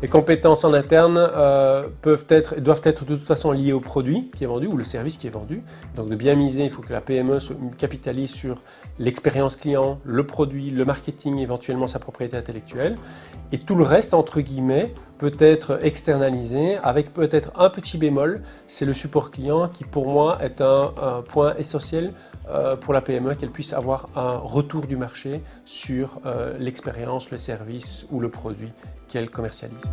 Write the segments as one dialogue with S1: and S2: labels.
S1: Les compétences en interne doivent être de toute façon liées au produit qui est vendu ou le service qui est vendu. Donc de bien miser, il faut que la PME capitalise sur l'expérience client, le produit, le marketing, éventuellement sa propriété intellectuelle. Et tout le reste, entre guillemets, peut être externalisé avec peut-être un petit bémol, c'est le support client qui pour moi est un point essentiel pour la PME, qu'elle puisse avoir un retour du marché sur l'expérience, le service ou le produit qu'elle commercialise.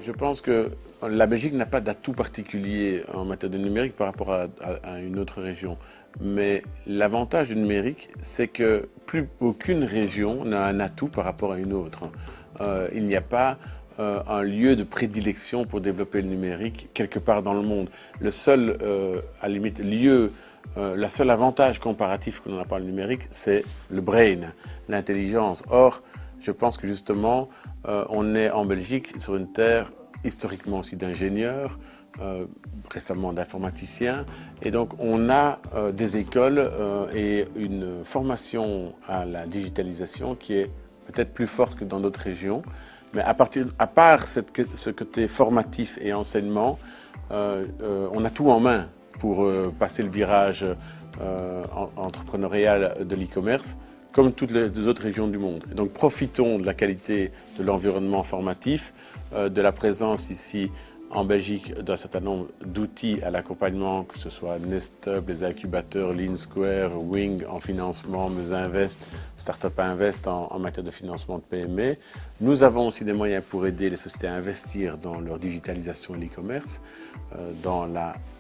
S2: Je pense que la Belgique n'a pas d'atout particulier en matière de numérique par rapport à une autre région. Mais l'avantage du numérique, c'est que plus aucune région n'a un atout par rapport à une autre. Il n'y a pas un lieu de prédilection pour développer le numérique quelque part dans le monde. Le seul, à la limite, la seule avantage comparatif qu'on a par le numérique, c'est le brain, l'intelligence. Or, je pense que justement, on est en Belgique sur une terre historiquement aussi d'ingénieurs, récemment d'informaticiens, et donc on a des écoles et une formation à la digitalisation qui est peut-être plus forte que dans d'autres régions. Mais à part ce côté formatif et enseignement, on a tout en main pour passer le virage entrepreneurial de l'e-commerce, comme toutes les autres régions du monde. Et donc profitons de la qualité de l'environnement formatif, de la présence ici en Belgique d'un certain nombre d'outils à l'accompagnement, que ce soit Nestub, les incubateurs, Lean Square, Wing en financement, Meusinvest, Startup Invest en matière de financement de PME. Nous avons aussi des moyens pour aider les sociétés à investir dans leur digitalisation et l'e-commerce, dans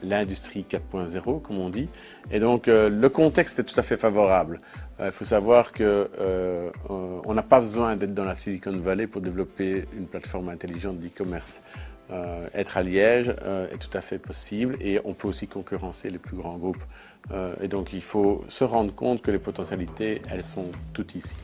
S2: l'industrie 4.0, comme on dit. Et donc le contexte est tout à fait favorable. Il faut savoir qu'on n'a pas besoin d'être dans la Silicon Valley pour développer une plateforme intelligente d'e-commerce. Être à Liège est tout à fait possible et on peut aussi concurrencer les plus grands groupes. Et donc il faut se rendre compte que les potentialités, elles sont toutes ici.